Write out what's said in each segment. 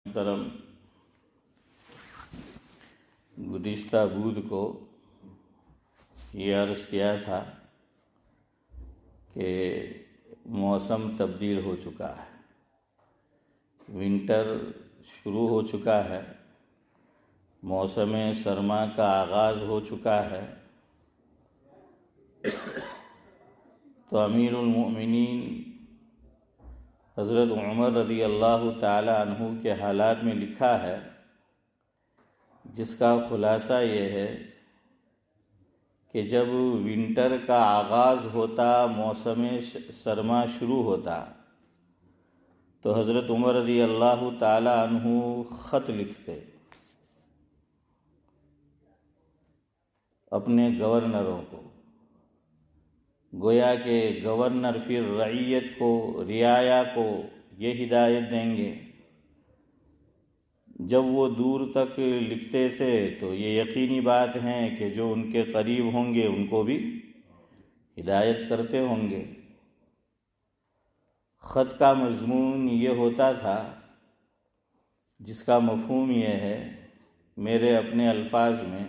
محترم، گزشتہ بدھ کو یہ عرض کیا تھا کہ موسم تبدیل ہو چکا ہے، ونٹر شروع ہو چکا ہے، موسم سرما کا آغاز ہو چکا ہے۔ تو امیر المؤمنین حضرت عمر رضی اللہ تعالی عنہ کے حالات میں لکھا ہے، جس کا خلاصہ یہ ہے کہ جب ونٹر کا آغاز ہوتا، موسم سرما شروع ہوتا، تو حضرت عمر رضی اللہ تعالی عنہ خط لکھتے اپنے گورنروں کو، گویا کہ گورنر پھر رعیت کو، رعایا کو یہ ہدایت دیں گے۔ جب وہ دور تک لکھتے تھے تو یہ یقینی بات ہے کہ جو ان کے قریب ہوں گے ان کو بھی ہدایت کرتے ہوں گے۔ خط کا مضمون یہ ہوتا تھا، جس کا مفہوم یہ ہے میرے اپنے الفاظ میں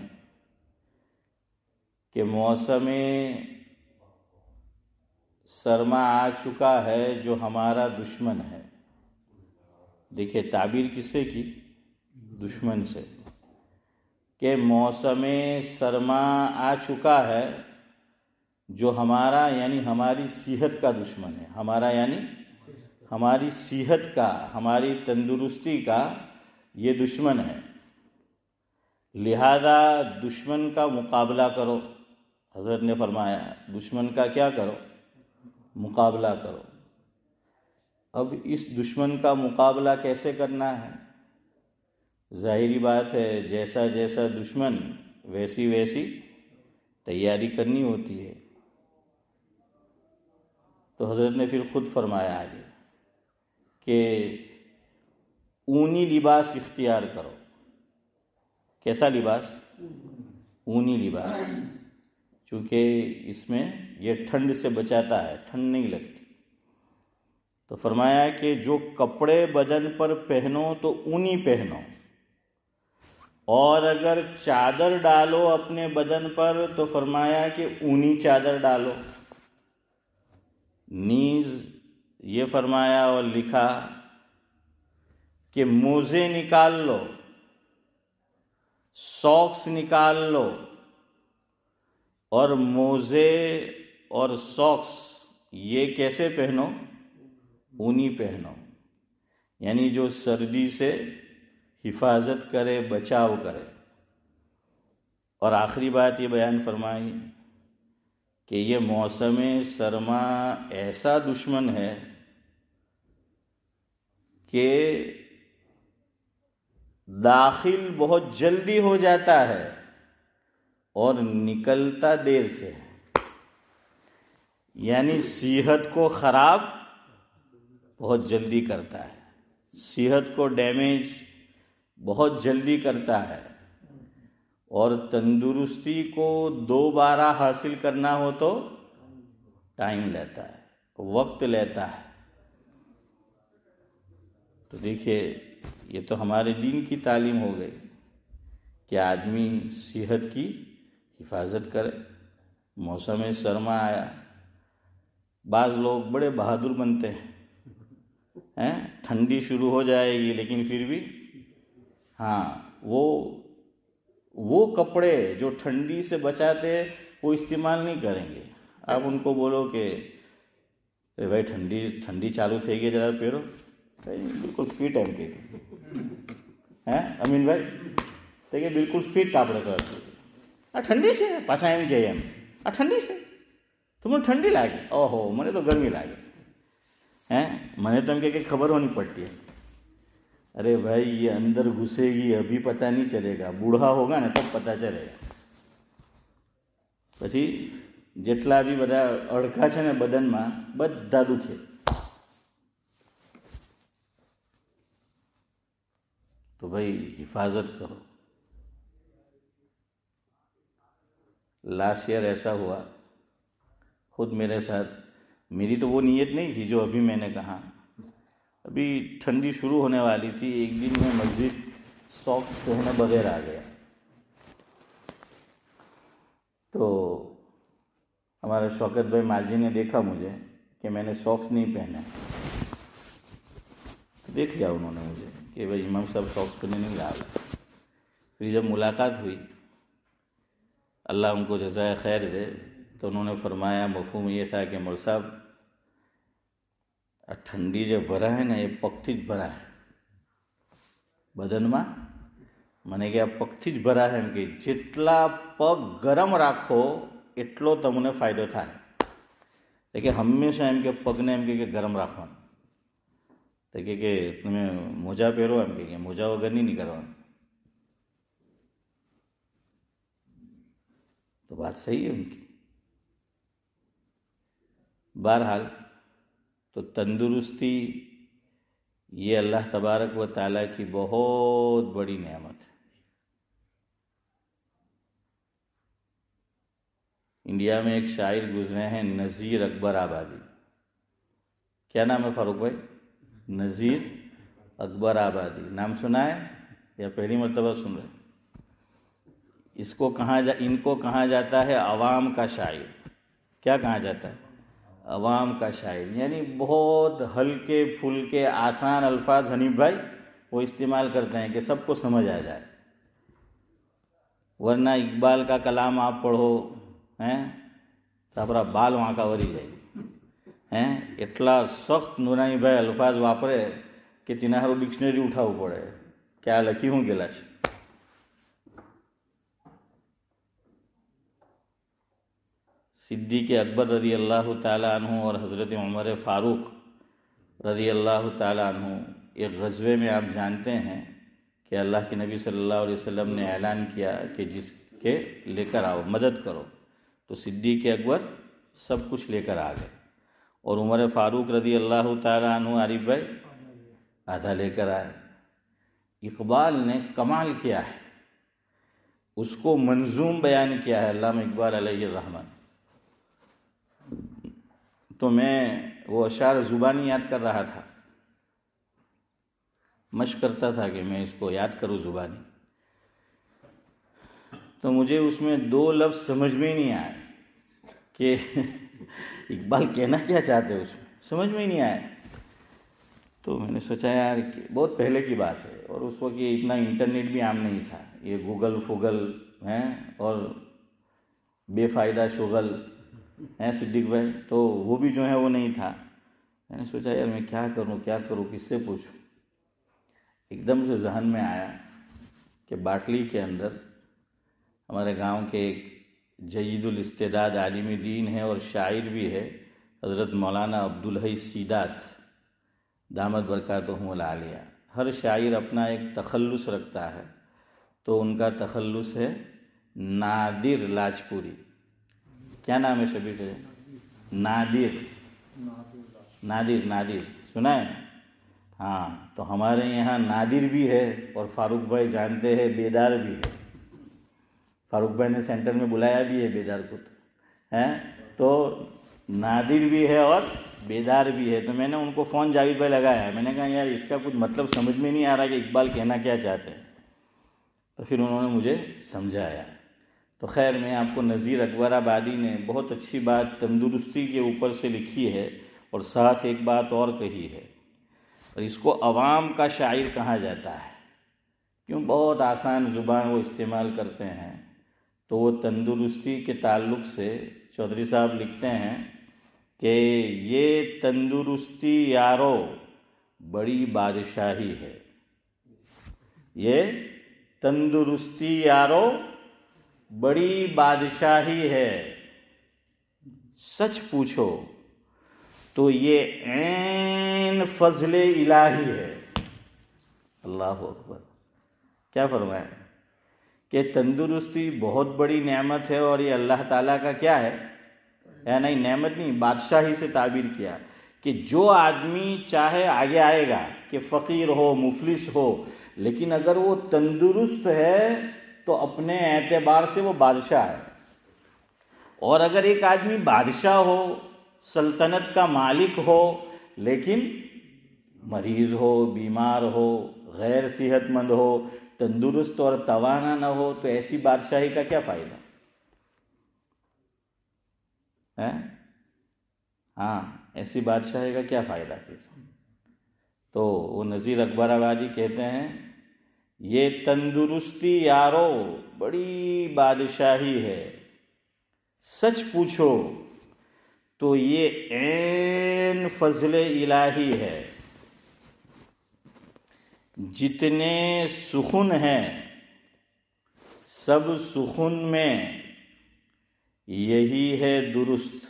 کہ موسم سرما آ چکا ہے جو ہمارا دشمن ہے۔ دیکھیے تعبیر کس سے کی؟ دشمن سے، کہ موسم سرما آ چکا ہے جو ہمارا یعنی ہماری صحت کا دشمن ہے، ہمارا یعنی ہماری صحت کا، ہماری تندرستی کا یہ دشمن ہے۔ لہذا دشمن کا مقابلہ کرو، حضرت نے فرمایا دشمن کا کیا کرو؟ مقابلہ کرو۔ اب اس دشمن کا مقابلہ کیسے کرنا ہے؟ ظاہری بات ہے، جیسا جیسا دشمن ویسی ویسی تیاری کرنی ہوتی ہے۔ تو حضرت نے پھر خود فرمایا آگے کہ اونی لباس اختیار کرو۔ کیسا لباس؟ اونی لباس، چونکہ اس میں یہ ٹھنڈ سے بچاتا ہے، ٹھنڈ نہیں لگتی۔ تو فرمایا کہ جو کپڑے بدن پر پہنو تو اونی پہنو، اور اگر چادر ڈالو اپنے بدن پر تو فرمایا کہ اونی چادر ڈالو۔ نیز یہ فرمایا اور لکھا کہ موزے نکال لو، ساکس نکال لو، اور موزے اور ساکس یہ کیسے پہنو؟ اونی پہنو، یعنی جو سردی سے حفاظت کرے، بچاؤ کرے۔ اور آخری بات یہ بیان فرمائی کہ یہ موسم سرما ایسا دشمن ہے کہ داخل بہت جلدی ہو جاتا ہے اور نکلتا دیر سے ہے، یعنی صحت کو خراب بہت جلدی کرتا ہے، صحت کو ڈیمیج بہت جلدی کرتا ہے، اور تندرستی کو دوبارہ حاصل کرنا ہو تو ٹائم لیتا ہے، وقت لیتا ہے۔ تو دیکھیے یہ تو ہمارے دین کی تعلیم ہو گئی کہ آدمی صحت کی حفاظت کرے۔ موسم سرما آیا، بعض لوگ بڑے بہادر بنتے ہیں، ٹھنڈی شروع ہو جائے گی لیکن پھر بھی وہ کپڑے جو ٹھنڈی سے بچاتے وہ استعمال نہیں کریں گے۔ آپ ان کو بولو کہ بھائی ٹھنڈی چالو تھے گی، ذرا پہرو، بالکل فٹ ہے ان کے امین بھائی دیکھیے بالکل فٹ کپڑے تو ٹھنڈی سے پاچھا એમ કહે એમ ઠંડી છે તમને ઠંડી લાગે? ઓહો મને તો ગરમી લાગે। મને તો એમ کہ خبر ہونی پڑتی ہے۔ ارے بھائی یہ اندر گھسے گی ابھی پتہ نہیں چلے گا، بوڑھا ہوگا نا تب پتہ چلے گا۔ પછી જેટલા બી બધા અડકા છે ને બદનમાં બધા દુખે۔ تو بھائی حفاظت کرو۔ لاسٹ ایئر ایسا ہوا خود میرے ساتھ، میری تو وہ نیت نہیں تھی جو ابھی میں نے کہا، ابھی ٹھنڈی شروع ہونے والی تھی، ایک دن میں مسجد ساکس پہنے بغیر آ گیا، تو ہمارے شوکت بھائی ماجی نے دیکھا مجھے کہ میں نے ساکس نہیں پہنے، دیکھ لیا انہوں نے مجھے کہ بھائی امام صاحب ساکس پہنے نہیں آ رہا۔ پھر جب ملاقات ہوئی، اللہ ان کو جزائے خیر دے، تو انہوں نے فرمایا مفہوم یہ تھا کہ مول صاحب ٹھنڈی جو بھرا ہے نا، یہ پکتی જ ભરા ہے બદનમાં، મને કે આ પગથી જ ભરા છે એમ કે જેટલા પગ ગરમ રાખો એટલો તમને ફાયદો થાય, એટલે કે હંમેશા એમ કે પગને એમ કે ગરમ રાખવાનું, તો કે તમે મોજા પહેરો એમ કે મોજા વગર નહીં નીકળવાનું, تو بات صحیح ہے ان کی۔ بہرحال تو تندرستی یہ اللہ تبارک و تعالیٰ کی بہت بڑی نعمت ہے۔ انڈیا میں ایک شاعر گزرے ہیں نذیر اکبر آبادی، کیا نام ہے فاروق بھائی؟ نذیر اکبر آبادی، نام سنا ہے یا پہلی مرتبہ سن رہے؟ ان کو کہا جاتا ہے عوام کا شاعر۔ کیا کہا جاتا ہے؟ عوام کا شاعر، یعنی بہت ہلکے پھلکے آسان الفاظ حنیف بھائی وہ استعمال کرتے ہیں کہ سب کو سمجھ آ جائے، ورنہ اقبال کا کلام آپ پڑھو تو اپنا بال وہاں کا وری جائے، એટલા સખ્ત નુરાની ભાઈ અલ્ફાઝ વાપરે કે તેના હારું ડિક્શનરી ઉઠાવવું પડે કે આ લખી શું ગયેલા છે। صدیق اکبر رضی اللہ تعالیٰ عنہ اور حضرت عمر فاروق رضی اللہ تعالیٰ عنہ ایک غزوے میں آپ جانتے ہیں کہ اللہ کے نبی صلی اللہ علیہ وسلم نے اعلان کیا کہ جس کے لے کر آؤ، مدد کرو، تو صدیق اکبر سب کچھ لے کر آ گئے، اور عمر فاروق رضی اللہ تعالیٰ عنہ عارف بھائی آدھا لے کر آئے۔ اقبال نے کمال کیا ہے، اس کو منظوم بیان کیا ہے علامہ اقبال علیہ الرحمن۔ تو میں وہ اشعار زبانی یاد کر رہا تھا، مشق کرتا تھا کہ میں اس کو یاد کروں زبانی، تو مجھے اس میں 2 لفظ سمجھ میں نہیں آئے کہ اقبال کہنا کیا چاہتے اس میں، سمجھ میں نہیں آئے۔ تو میں نے سوچا یار کہ بہت پہلے کی بات ہے، اور اس وقت یہ اتنا انٹرنیٹ بھی عام نہیں تھا، یہ گوگل فوگل ہیں اور بے فائدہ شغل ہیں صدیق بھائی، تو وہ بھی جو ہے وہ نہیں تھا۔ میں نے سوچا یار میں کیا کروں، کس سے پوچھوں۔ ایک دم سے ذہن میں آیا کہ باٹلی کے اندر ہمارے گاؤں کے ایک جید الاستعداد عالم دین ہے اور شاعر بھی ہے، حضرت مولانا عبدالحی سیدات دامت برکاتہم العالیہ۔ ہر شاعر اپنا ایک تخلص رکھتا ہے، تو ان کا تخلص ہے نادر لاجپوری۔ کیا نام ہے شبیر سے؟ نادر سنا ہے؟ ہاں، تو ہمارے یہاں نادر بھی ہے، اور فاروق بھائی جانتے ہیں بیدار بھی ہے۔ فاروق بھائی نے سینٹر میں بلایا بھی ہے بیدار کو، تو نادر بھی ہے اور بیدار بھی ہے۔ تو میں نے ان کو فون جاوید بھائی لگایا ہے، میں نے کہا یار اس کا کچھ مطلب سمجھ میں نہیں آ رہا کہ اقبال کہنا کیا چاہتے ہیں، تو پھر انہوں نے مجھے سمجھایا۔ تو خیر میں آپ کو نذیر اکبر آبادی نے بہت اچھی بات تندرستی کے اوپر سے لکھی ہے، اور ساتھ ایک بات اور کہی ہے، اور اس کو عوام کا شاعر کہا جاتا ہے، کیوں؟ بہت آسان زبان وہ استعمال کرتے ہیں۔ تو وہ تندرستی کے تعلق سے چودھری صاحب لکھتے ہیں کہ یہ تندرستی یارو بڑی بادشاہی ہے، یہ تندرستی یارو بڑی بادشاہی ہے، سچ پوچھو تو یہ عین فضل الہی ہے۔ اللہ اکبر، کیا فرمایا کہ تندرستی بہت بڑی نعمت ہے، اور یہ اللہ تعالیٰ کا کیا ہے؟ نہیں، نعمت نہیں، بادشاہی سے تعبیر کیا کہ جو آدمی چاہے آگے آئے گا کہ فقیر ہو مفلس ہو، لیکن اگر وہ تندرست ہے تو اپنے اعتبار سے وہ بادشاہ ہے۔ اور اگر ایک آدمی بادشاہ ہو، سلطنت کا مالک ہو، لیکن مریض ہو، بیمار ہو، غیر صحت مند ہو، تندرست اور توانا نہ ہو، تو ایسی بادشاہی کا کیا فائدہ ہے؟ ہاں، ایسی بادشاہی کا کیا فائدہ پھر؟ تو وہ نذیر اکبر آبادی کہتے ہیں یہ تندرستی یارو بڑی بادشاہی ہے، سچ پوچھو تو یہ عین فضل الہی ہے، جتنے سخن ہیں سب سخن میں یہی ہے درست۔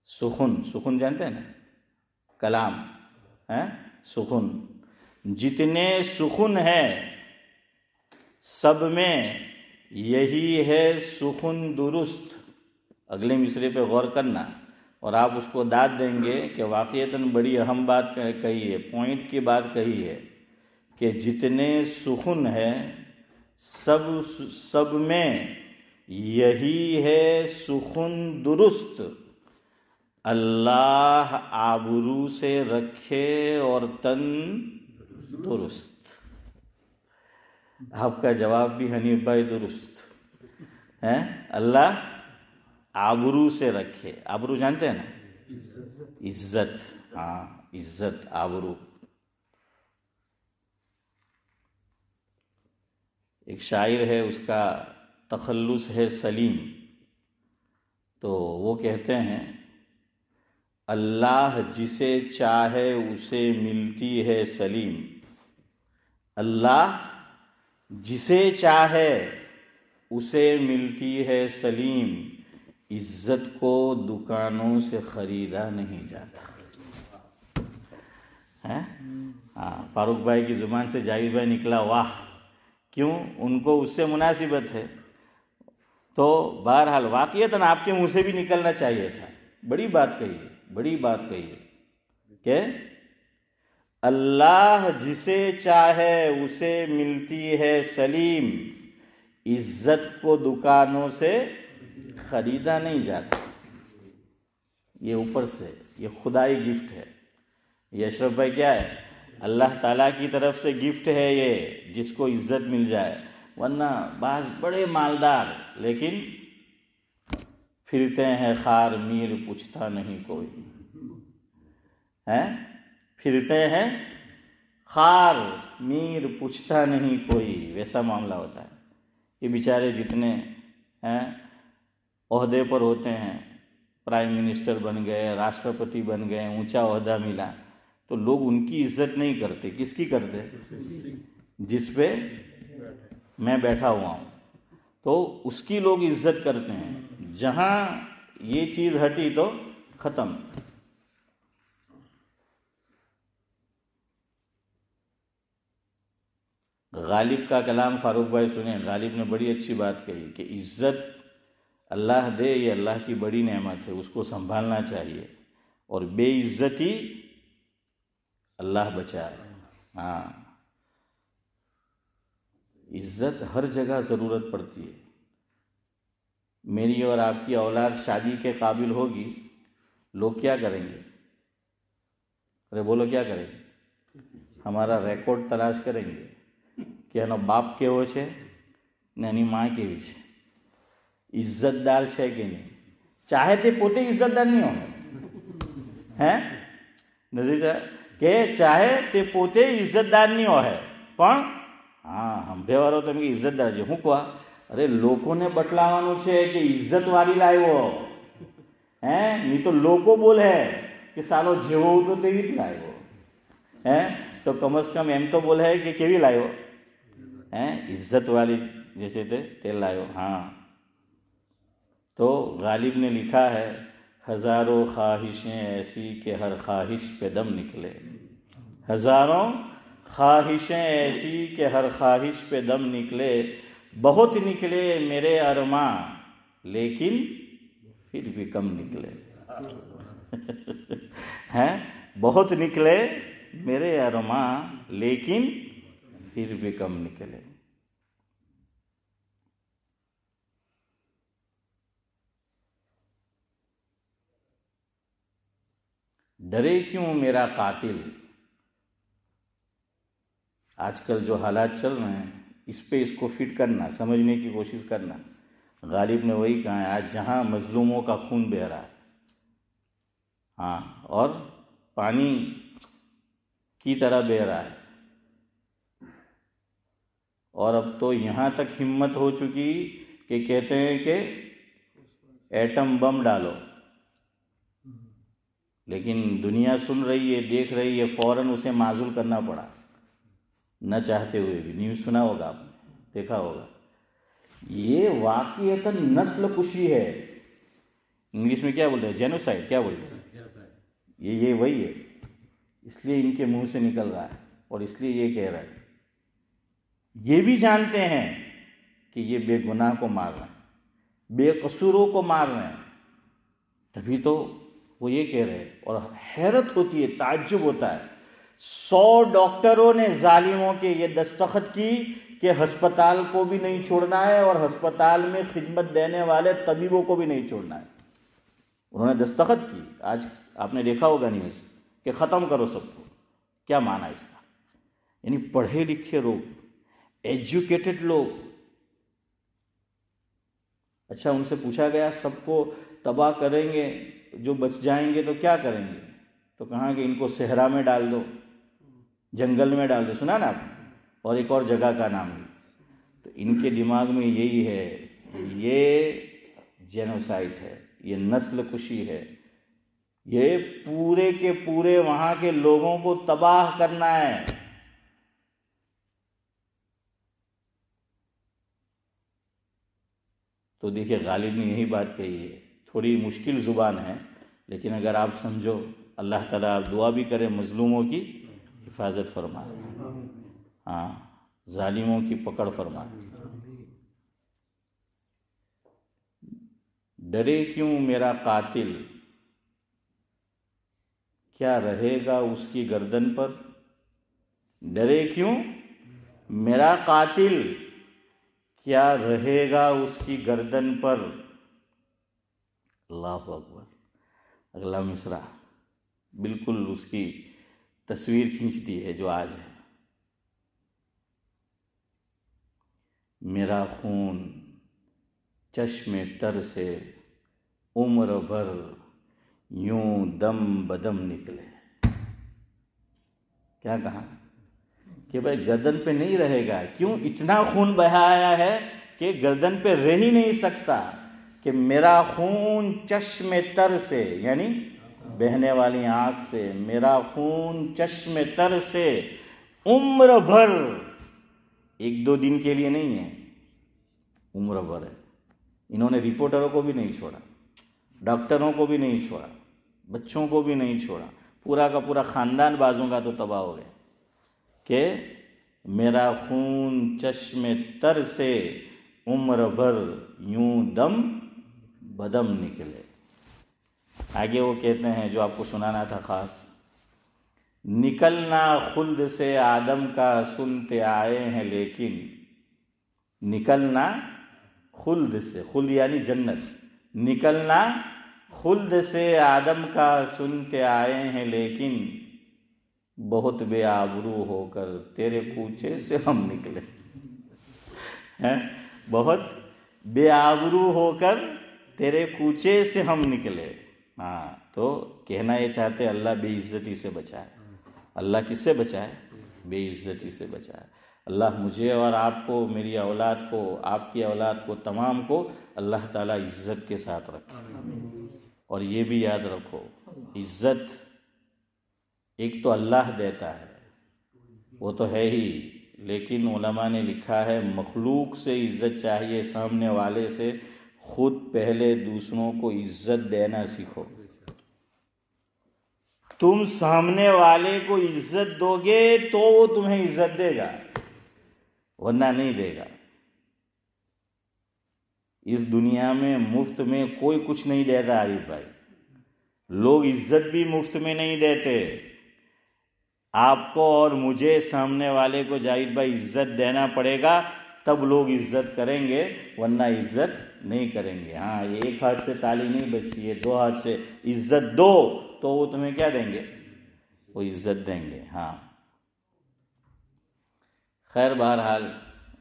سخن جانتے ہیں نا، کلام ہے سخن، جتنے سخن ہے سب میں یہی ہے سخن درست۔ اگلے مصرے پہ غور کرنا اور آپ اس کو داد دیں گے کہ واقعتاً بڑی اہم بات کہی ہے، پوائنٹ کی بات کہی ہے کہ جتنے سخن ہے سب میں یہی ہے سخن درست، اللہ آبرو سے رکھے اور تن درست۔ آپ کا جواب بھی حنیف بھائی درست ہے، اللہ آبرو سے رکھے۔ آبرو جانتے ہیں نا، عزت، ہاں عزت، آبرو۔ ایک شاعر ہے، اس کا تخلص ہے سلیم، تو وہ کہتے ہیں اللہ جسے چاہے اسے ملتی ہے سلیم، اللہ جسے چاہے اسے ملتی ہے سلیم، عزت کو دکانوں سے خریدا نہیں جاتا ہے۔ ہاں، فاروق بھائی کی زبان سے جاوید بھائی نکلا واہ، کیوں؟ ان کو اس سے مناسبت ہے۔ تو بہرحال واقعتاً آپ کے منہ سے بھی نکلنا چاہیے تھا، بڑی بات کہی ہے، بڑی بات کہی ہے کہ اللہ جسے چاہے اسے ملتی ہے سلیم، عزت کو دکانوں سے خریدا نہیں جاتا۔ یہ اوپر سے، یہ خدائی گفٹ ہے۔ یہ اشرف بھائی کیا ہے؟ اللہ تعالیٰ کی طرف سے گفٹ ہے یہ، جس کو عزت مل جائے۔ ورنہ بعض بڑے مالدار لیکن پھرتے ہیں خار میر پوچھتا نہیں کوئی، پھرتے ہیں خار میر پوچھتا نہیں کوئی، ویسا معاملہ ہوتا ہے۔ یہ بیچارے جتنے عہدے پر ہوتے ہیں، پرائم منسٹر بن گئے، راشٹرپتی بن گئے، اونچا عہدہ ملا، تو لوگ ان کی عزت نہیں کرتے، کس کی کرتے؟ جس پہ میں بیٹھا ہوا ہوں، تو اس کی لوگ عزت کرتے ہیں۔ جہاں یہ چیز ہٹی تو ختم۔ غالب کا کلام فاروق بھائی سنیں، غالب نے بڑی اچھی بات کہی کہ عزت اللہ دے، یہ اللہ کی بڑی نعمت ہے، اس کو سنبھالنا چاہیے، اور بے عزتی اللہ بچائے۔ ہاں، عزت ہر جگہ ضرورت پڑتی ہے۔ میری اور آپ کی اولاد شادی کے قابل ہوگی، لوگ کیا کریں گے؟ ارے بولو کیا کریں گے؟ ہمارا ریکارڈ تلاش کریں گے کہ એનો બાપ કેવો છે ને એની માં કેવી છે, ઇજ્જતદાર છે કે નહીં। ચાહે તે પોતે ઇજ્જતદાર નહીં હોય, નજીર સાહેબ, કે ચાહે તે પોતે ઇજ્જતદાર નહીં હોય, પણ હા હંભેવાળો તમે ઇજ્જતદાર છે, હું કહું અરે લોકોને બતલાવાનું છે કે ઇજ્જતવાળી લાવ્યો, નહીં તો લોકો બોલે કે સાલો જેવો હતો તેવી જ લાવ્યો, તો કમ સે કમ એમ તો બોલે કે કેવી લાવ્યો, عزت والی جیسے تھے لائیو۔ ہاں، تو غالب نے لکھا ہے ہزاروں خواہشیں ایسی کہ ہر خواہش پہ دم نکلے، ہزاروں خواہشیں ایسی کہ ہر خواہش پہ دم نکلے، بہت نکلے میرے ارماں لیکن پھر بھی کم نکلے، بہت نکلے میرے ارماں لیکن پھر بھی کم نکلے۔ ڈرے کیوں میرا قاتل آج کل جو حالات چل رہے ہیں اس پہ اس کو فٹ کرنا، سمجھنے کی کوشش کرنا. غالب نے وہی کہا ہے، آج جہاں مظلوموں کا خون بہہ رہا ہے، ہاں، اور پانی کی طرح بہہ رہا ہے، اور اب تو یہاں تک ہمت ہو چکی کہ کہتے ہیں کہ ایٹم بم ڈالو. لیکن دنیا سن رہی ہے، دیکھ رہی ہے، فوراً اسے معزول کرنا پڑا، نہ چاہتے ہوئے بھی. نیوز سنا ہوگا آپ نے، دیکھا ہوگا. یہ واقعتاً نسل کشی ہے. انگلش میں کیا بولتے ہیں؟ جینوسائیڈ. کیا بولتے ہیں؟ یہ وہی ہے. اس لیے ان کے منہ سے نکل رہا ہے اور اس لیے یہ کہہ رہا ہے. یہ بھی جانتے ہیں کہ یہ بے گناہ کو مار رہے ہیں، بے قصوروں کو مار رہے ہیں، تبھی تو وہ یہ کہہ رہے ہیں. اور حیرت ہوتی ہے، تعجب ہوتا ہے. 100 ڈاکٹروں نے ظالموں کے یہ دستخط کی کہ ہسپتال کو بھی نہیں چھوڑنا ہے اور ہسپتال میں خدمت دینے والے طبیبوں کو بھی نہیں چھوڑنا ہے. انہوں نے دستخط کی. آج آپ نے دیکھا ہوگا نیوز کہ ختم کرو سب کو. کیا معنی اس کا؟ یعنی پڑھے لکھے لوگ، ایجوکیٹڈ لوگ. اچھا، ان سے پوچھا گیا سب کو تباہ کریں گے، جو بچ جائیں گے تو کیا کریں گے؟ تو کہا کہ ان کو صحرا میں ڈال دو، جنگل میں ڈال دو. سنا نا آپ نے؟ اور ایک اور جگہ کا نام بھی. تو ان کے دماغ میں یہی ہے، یہ جینوسائڈ ہے، یہ نسل کشی ہے، یہ پورے کے پورے وہاں کے لوگوں کو تباہ کرنا ہے. تو دیکھیے، غالب نے یہی بات کہی ہے. تھوڑی مشکل زبان ہے، لیکن اگر آپ سمجھو، اللہ تعالیٰ آپ دعا بھی کریں مظلوموں کی حفاظت فرمائے، ہاں، ظالموں کی پکڑ فرمائے. ڈرے کیوں میرا قاتل، کیا رہے گا اس کی گردن پر؟ ڈرے کیوں میرا قاتل، کیا رہے گا اس کی گردن پر؟ اللہ اکبر. اگلا مصرع بالکل اس کی تصویر کھینچتی ہے جو آج ہے. میرا خون چشم تر سے عمر بھر یوں دم بدم نکلے. کیا کہا کہ بھائی گردن پہ نہیں رہے گا. کیوں؟ اتنا خون بہایا ہے کہ گردن پہ رہ ہی نہیں سکتا. کہ میرا خون چشم تر سے، یعنی بہنے والی آنکھ سے، میرا خون چشم تر سے عمر بھر، 1-2 دن کے لیے نہیں ہے، عمر بھر ہے. انہوں نے رپورٹروں کو بھی نہیں چھوڑا، ڈاکٹروں کو بھی نہیں چھوڑا، بچوں کو بھی نہیں چھوڑا، پورا کا پورا خاندان بازوں کا تو تباہ ہو گیا. کہ میرا خون چشم تر سے عمر بھر یوں دم بدم نکلے. آگے وہ کہتے ہیں جو آپ کو سنانا تھا خاص. نکلنا خلد سے آدم کا سنتے آئے ہیں لیکن، نکلنا خلد سے، خلد یعنی جنت، نکلنا خلد سے آدم کا سنتے آئے ہیں لیکن، بہت بے آبرو ہو کر تیرے کوچے سے ہم نکلے. بہت بے آبرو ہو کر تیرے کوچے سے ہم نکلے. ہاں، تو کہنا یہ چاہتے اللہ بے عزتی سے بچائے. اللہ کس سے بچائے؟ بے عزتی سے بچائے. اللہ مجھے اور آپ کو، میری اولاد کو، آپ کی اولاد کو، تمام کو اللہ تعالیٰ عزت کے ساتھ رکھے. اور یہ بھی یاد رکھو، عزت ایک تو اللہ دیتا ہے، وہ تو ہے ہی، لیکن علماء نے لکھا ہے مخلوق سے عزت چاہیے سامنے والے سے، خود پہلے دوسروں کو عزت دینا سیکھو. تم سامنے والے کو عزت دو گے تو وہ تمہیں عزت دے گا، ورنہ نہیں دے گا. اس دنیا میں مفت میں کوئی کچھ نہیں دیتا عارف بھائی. لوگ عزت بھی مفت میں نہیں دیتے. آپ کو اور مجھے سامنے والے کو جاہد بھائی عزت دینا پڑے گا، تب لوگ عزت کریں گے، ورنہ عزت نہیں کریں گے. ہاں، یہ ایک ہاتھ سے تالی نہیں بجتی ہے، 2 ہاتھ سے عزت دو تو وہ تمہیں کیا دیں گے؟ وہ عزت دیں گے. ہاں، خیر بہرحال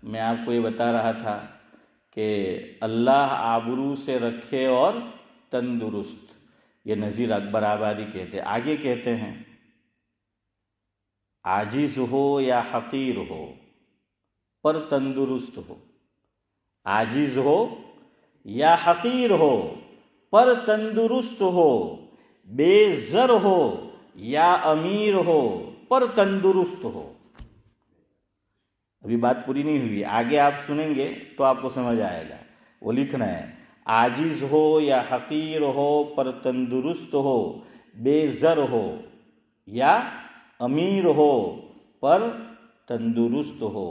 میں آپ کو یہ بتا رہا تھا کہ اللہ آبرو سے رکھے اور تندرست، یہ نذیر اکبر آبادی کہتے ہیں۔ آگے کہتے ہیں عاجز ہو یا حقیر ہو پر تندرست ہو، عاجز ہو یا حقیر ہو پر تندرست ہو، بے زر ہو یا امیر ہو پر تندرست ہو۔ ابھی بات پوری نہیں ہوئی، آگے آپ سنیں گے تو آپ کو سمجھ آئے گا۔ وہ لکھنا ہے عاجز ہو یا حقیر ہو پر تندرست ہو، بے زر ہو یا امیر ہو پر تندرست ہو،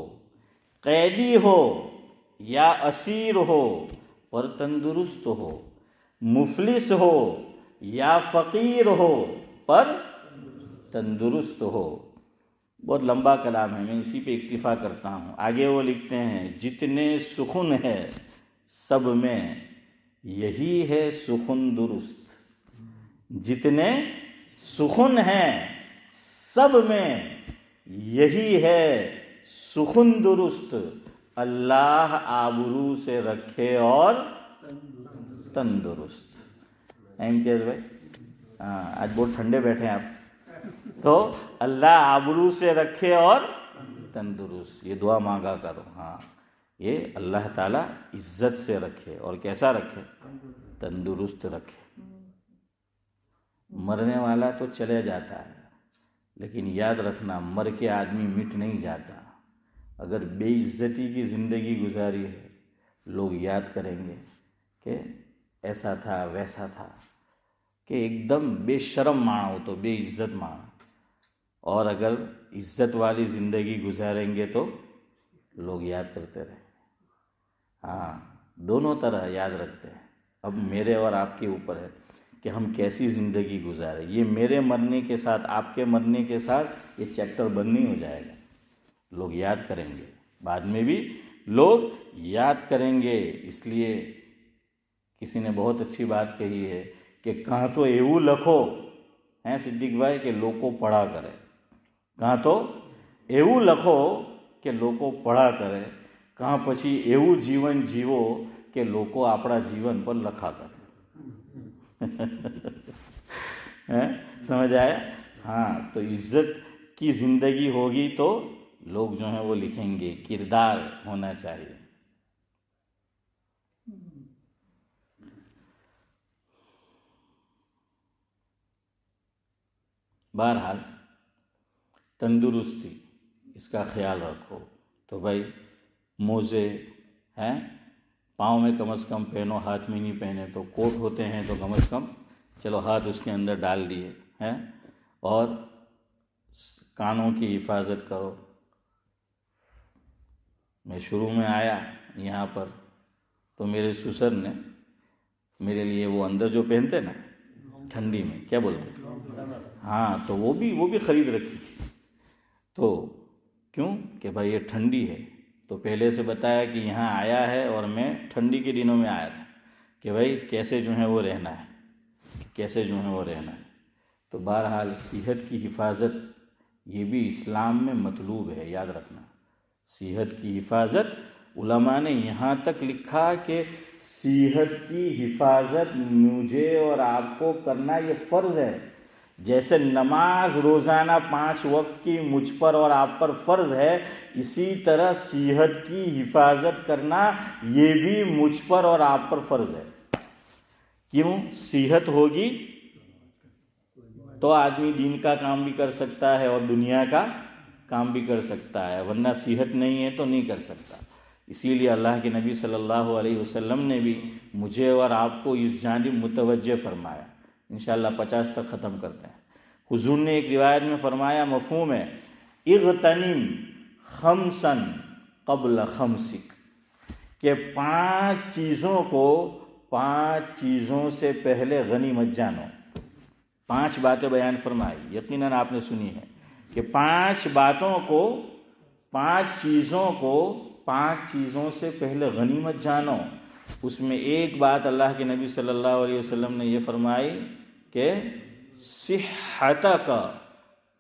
قیدی ہو یا اسیر ہو پر تندرست ہو، مفلس ہو یا فقیر ہو پر تندرست ہو۔ بہت لمبا کلام ہے، میں اسی پہ اکتفا کرتا ہوں۔ آگے وہ لکھتے ہیں جتنے سخن ہے سب میں یہی ہے سخن درست، جتنے سخن ہیں سب میں یہی ہے سخن درست، اللہ آبرو سے رکھے اور تندرست۔ امتیاز بھائی آج بہت ٹھنڈے بیٹھے ہیں آپ، تو اللہ آبرو سے رکھے اور تندرست، یہ دعا مانگا کرو۔ ہاں یہ اللہ تعالیٰ عزت سے رکھے اور کیسا رکھے؟ تندرست رکھے۔ مرنے والا تو چلے جاتا ہے، لیکن یاد رکھنا مر کے آدمی مٹ نہیں جاتا۔ اگر بے عزتی کی زندگی گزاری ہے، لوگ یاد کریں گے کہ ایسا تھا ویسا تھا، کہ ایک دم بے شرم مانا ہو تو بے عزت مانا، اور اگر عزت والی زندگی گزاریں گے تو لوگ یاد کرتے رہیں۔ ہاں دونوں طرح یاد رکھتے ہیں۔ اب میرے اور آپ کے اوپر ہے کہ ہم کیسی زندگی گزاریں۔ یہ میرے مرنے کے ساتھ، آپ کے مرنے کے ساتھ یہ چیپٹر بند نہیں ہو جائے گا، لوگ یاد کریں گے، بعد میں بھی لوگ یاد کریں گے۔ اس لیے کسی نے بہت اچھی بات کہی ہے کہ کہاں تو ایو لکھو ہیں صدیق بھائی کہ لوگوں پڑھا کرے، کہاں تو ایو لکھو کہ لوگوں پڑھا کرے، کہاں پچھی ایو જીવન જીવો કે લોકો આપણા જીવન પર લખા કરે۔ سمجھ آیا؟ ہاں تو عزت کی زندگی ہوگی تو لوگ جو ہیں وہ لکھیں گے، کردار ہونا چاہیے۔ بہرحال تندرستی اس کا خیال رکھو۔ تو بھائی موزے ہیں پاؤں میں کم از کم پہنو، ہاتھ میں نہیں پہنے تو کوٹ ہوتے ہیں تو کم از کم چلو ہاتھ اس کے اندر ڈال دیے ہیں، اور کانوں کی حفاظت کرو۔ میں شروع میں آیا یہاں پر تو میرے سسر نے میرے لیے وہ اندر جو پہنتے نا ٹھنڈی میں کیا بولتے، ہاں تو وہ بھی خرید رکھی تھی۔ تو کیوں کہ بھائی یہ ٹھنڈی ہے، تو پہلے سے بتایا کہ یہاں آیا ہے اور میں ٹھنڈی کے دنوں میں آیا تھا کہ بھائی کیسے جو ہے وہ رہنا ہے، کیسے جو ہے وہ رہنا ہے۔ تو بہرحال صحت کی حفاظت یہ بھی اسلام میں مطلوب ہے، یاد رکھنا۔ صحت کی حفاظت، علماء نے یہاں تک لکھا کہ صحت کی حفاظت مجھے اور آپ کو کرنا یہ فرض ہے، جیسے نماز روزانہ 5 وقت کی مجھ پر اور آپ پر فرض ہے، اسی طرح صحت کی حفاظت کرنا یہ بھی مجھ پر اور آپ پر فرض ہے۔ کیوں؟ صحت ہوگی تو آدمی دین کا کام بھی کر سکتا ہے اور دنیا کا کام بھی کر سکتا ہے، ورنہ صحت نہیں ہے تو نہیں کر سکتا۔ اسی لیے اللہ کے نبی صلی اللہ علیہ وسلم نے بھی مجھے اور آپ کو اس جانب متوجہ فرمایا۔ انشاءاللہ 50 تک ختم کرتے ہیں۔ حضور نے ایک روایت میں فرمایا، مفہوم ہے، اغتنم خمسا قبل خمسک، کہ 5 چیزوں کو 5 چیزوں سے پہلے غنیمت جانو۔ 5 باتیں بیان فرمائی، یقیناً آپ نے سنی ہے کہ 5 باتوں کو 5 چیزوں کو 5 چیزوں سے پہلے غنیمت جانو۔ اس میں ایک بات اللہ کے نبی صلی اللہ علیہ وسلم نے یہ فرمائی کہ صحتک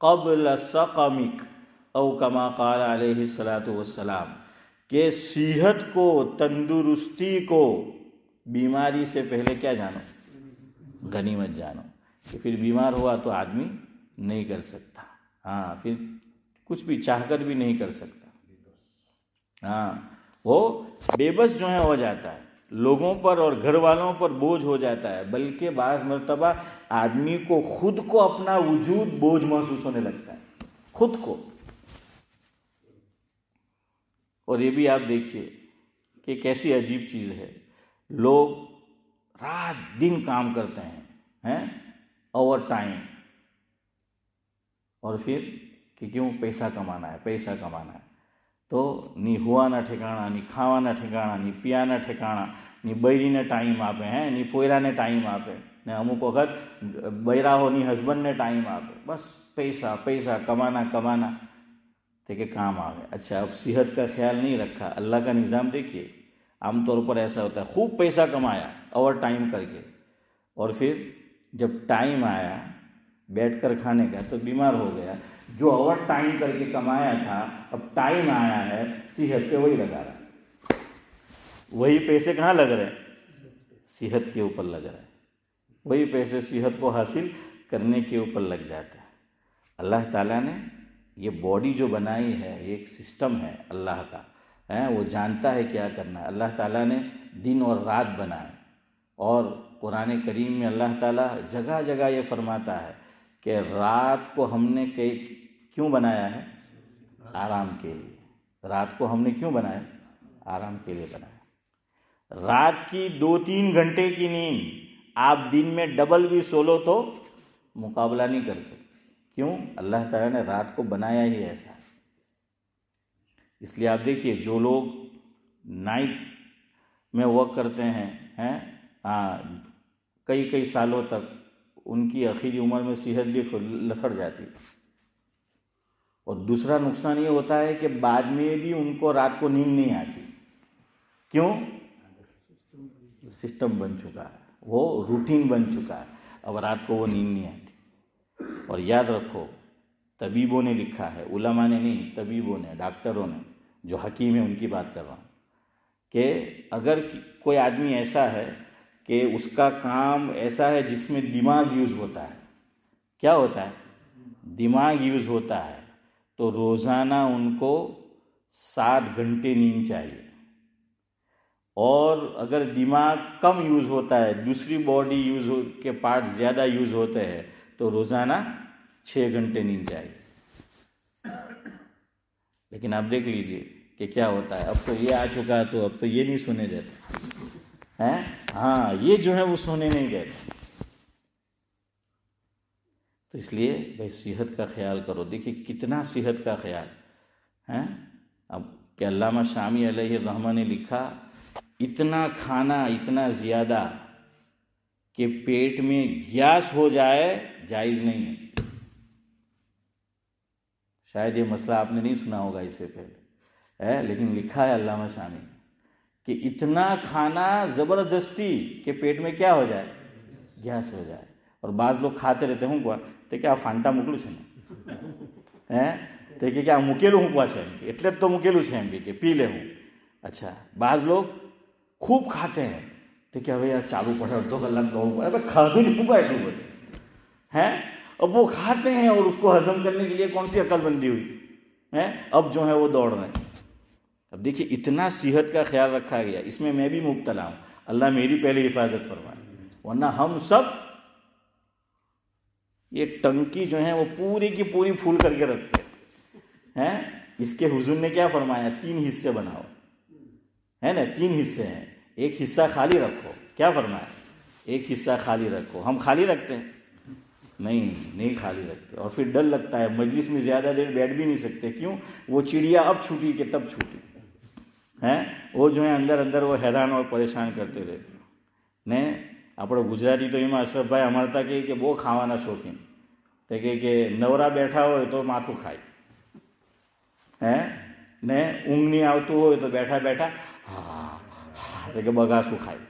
قبل سقمک، او کما قال علیہ الصلاۃ والسلام، کہ صحت کو، تندرستی کو، بیماری سے پہلے کیا جانو؟ غنیمت جانو، کہ پھر بیمار ہوا تو آدمی نہیں کر سکتا، ہاں پھر کچھ بھی چاہ کر بھی نہیں کر سکتا، ہاں وہ بے بس جو ہے ہو جاتا ہے، لوگوں پر اور گھر والوں پر بوجھ ہو جاتا ہے، بلکہ بعض مرتبہ آدمی کو خود کو اپنا وجود بوجھ محسوس ہونے لگتا ہے، خود کو۔ اور یہ بھی آپ دیکھیے کہ کیسی عجیب چیز ہے، لوگ رات دن کام کرتے ہیں اوور ٹائم، اور پھر کہ کیوں؟ پیسہ کمانا ہے، پیسہ کمانا ہے، تو نی ہوا نہ ٹھکانا، نی کھاوا نہ ٹھکانا، نی پیا نہ ٹھکانا، نی بૈری نے ٹائم آپ ہیں، نی پوئرا نے ٹائم آپ ہے، نہ امک وقت بૈرا ہو نی ہسبینڈ نے ٹائم آپ ہے، بس پیسہ پیسہ، کمانا کمانا، تے کہ کام آوے۔ اچھا، اب صحت کا خیال نہیں رکھا۔ اللہ کا نظام دیکھیے، عام طور پر ایسا ہوتا ہے، خوب پیسہ کمایا اوور ٹائم کر کے، اور پھر جب ٹائم آیا بیٹھ کر کھانے کا تو بیمار ہو گیا۔ جو اوور ٹائم کر کے کمایا تھا، اب ٹائم آیا ہے صحت پہ وہی لگا رہا، وہی پیسے کہاں لگ رہے ہیں؟ صحت کے اوپر لگ رہے ہیں، وہی پیسے صحت کو حاصل کرنے کے اوپر لگ جاتے ہیں۔ اللہ تعالیٰ نے یہ باڈی جو بنائی ہے، یہ ایک سسٹم ہے اللہ کا، وہ جانتا ہے کیا کرنا ہے۔ اللہ تعالیٰ نے دن اور رات بنائے، اور قرآن کریم میں اللہ تعالیٰ جگہ جگہ یہ فرماتا ہے کہ رات کو ہم نے کیوں بنایا ہے؟ آرام کے لیے۔ رات کو ہم نے کیوں بنایا؟ آرام کے لیے بنایا۔ رات کی 2-3 گھنٹے کی نیند آپ دن میں ڈبل بھی سو لو تو مقابلہ نہیں کر سکتے۔ کیوں؟ اللہ تعالیٰ نے رات کو بنایا ہی ایسا ہے۔ اس لیے آپ دیکھیے، جو لوگ نائٹ میں ورک کرتے ہیں کئی سالوں تک، ان کی آخری عمر میں صحت بھی لتھڑ جاتی ہے۔ اور دوسرا نقصان یہ ہوتا ہے کہ بعد میں بھی ان کو رات کو نیند نہیں آتی۔ کیوں؟ سسٹم بن چکا ہے، وہ روٹین بن چکا ہے، اب رات کو وہ نیند نہیں آتی۔ اور یاد رکھو، طبیبوں نے لکھا ہے، علماء نے نہیں، طبیبوں نے، ڈاکٹروں نے، جو حکیم ہیں ان کی بات کر رہا ہوں، کہ اگر کوئی آدمی ایسا ہے کہ اس کا کام ایسا ہے جس میں دماغ یوز ہوتا ہے، کیا ہوتا ہے؟ دماغ یوز ہوتا ہے، تو روزانہ ان کو 7 گھنٹے نیند چاہیے۔ اور اگر دماغ کم یوز ہوتا ہے، دوسری باڈی کے پارٹ زیادہ یوز ہوتے ہیں، تو روزانہ 6 گھنٹے نیند چاہیے۔ لیکن آپ دیکھ لیجئے کہ کیا ہوتا ہے، اب تو یہ آ چکا ہے تو اب تو یہ نہیں سونے دیتا ہے، ہاں یہ جو ہے وہ سونے نہیں دیتا۔ تو اس لیے بھائی صحت کا خیال کرو۔ دیکھیے کتنا صحت کا خیال ہے۔ اب کہ علامہ شامی علیہ الرحمہ نے لکھا، اتنا کھانا اتنا زیادہ کہ پیٹ میں گیس ہو جائے جائز نہیں ہے۔ شاید یہ مسئلہ آپ نے نہیں سنا ہوگا اس سے پہلے، لیکن لکھا ہے علامہ شامی کہ اتنا کھانا زبردستی کہ پیٹ میں کیا ہو جائے؟ گیس ہو جائے۔ اور بعض لوگ کھاتے رہتے ہوں کو تو کیا فانٹا موکلوں છે تو کہ મૂકેલું હું છે એટલે જ તો મૂકેલું છે એમ કે પી લે હું۔ اچھا، بعض لوگ خوب کھاتے ہیں تو کہ હવે યાર ચાલુ પડે، 2 કલાક દોડવું પડે، اب کھادو نہیں پوگا એટલું બધું ہے، اب وہ کھاتے ہیں اور اس کو ہضم کرنے کے لیے کون سی عقل بندی ہوئی ہے، اب جو ہے وہ دوڑ رہے ہیں۔ اب دیکھیے اتنا صحت کا خیال رکھا گیا، اس میں بھی مبتلا ہوں، اللہ میری پہلے حفاظت فرمائے، ورنہ ہم سب یہ ٹنکی جو ہے وہ پوری کی پوری پھول کر کے رکھتے ہیں۔ اس کے حضور نے کیا فرمایا؟ 3 حصے بناؤ، ہے نا، 3 حصے ہیں، ایک حصہ خالی رکھو۔ کیا فرمایا؟ ایک حصہ خالی رکھو۔ ہم خالی رکھتے ہیں؟ نہیں خالی رکھتے، اور پھر ڈر لگتا ہے، مجلس میں زیادہ دیر بیٹھ بھی نہیں سکتے۔ کیوں؟ وہ چڑیا اب چھوٹی کہ تب چھوٹی ہیں، وہ جو ہے اندر وہ حیران اور پریشان کرتے رہتے نے۔ આપણે ગુજરાતી તો એમાં અશરફભાઈ અમારતા કે બહુ ખાવાના શોખીન, તો કે નવરા બેઠા હોય તો માથું ખાય, ને ઊંઘ નહીં આવતું હોય તો બેઠા બેઠા તો કે બગાસું ખાય।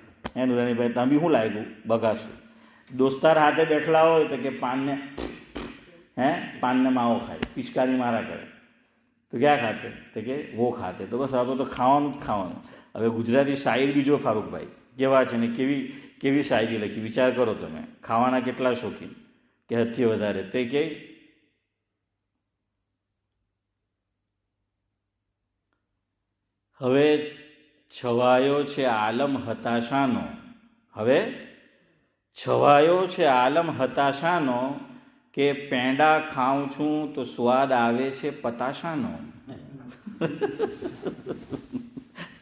નુરાનીભાઈ ત્યાં બી શું લાગ્યું? બગાસું। દોસ્તાર હાથે બેઠેલા હોય તો કે પાનને માવો ખાય, પિચકારી મારા કરે। તો ક્યાં ખાતે? તો કે વો ખાતે. તો બસ આ તો ખાવાનું જ ખાવાનું. હવે ગુજરાતી શાયર બી જો ફારૂકભાઈ કેવા છે ને કેવી શાયરી લખી, વિચાર કરો તમે. ખાવાના કેટલા શોખીન કે હદથી વધારે. તે કે હવે છવાયો છે આલમ હતાશાનો, હવે છવાયો છે આલમ હતાશાનો, કે પેંડા ખાઉં છું તો સ્વાદ આવે છે પતાશાનો.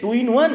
2 in 1,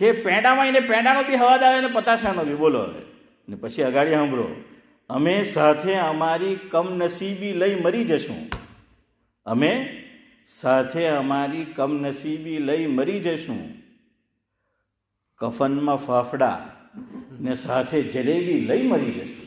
કે પેંડામાં એને પેંડાનો બી હવાદ આવે ને પતાશાનો બી. બોલો હવે ને પછી અગાડી સાંભળો, અમે સાથે અમારી કમનસીબી લઈ મરી જશું, અમે સાથે અમારી કમનસીબી લઈ મરી જશું, કફનમાં ફાફડા ને સાથે જલેબી લઈ મરી જશું.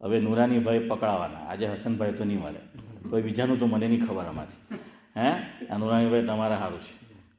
હવે નૂરાનીભાઈ પકડાવાના, આજે હસનભાઈ તો નહીં મળે, કોઈ બીજાનું તો મને નહીં ખબર આમાંથી. હે, આ નૂરાનીભાઈ તમારા સારું છે.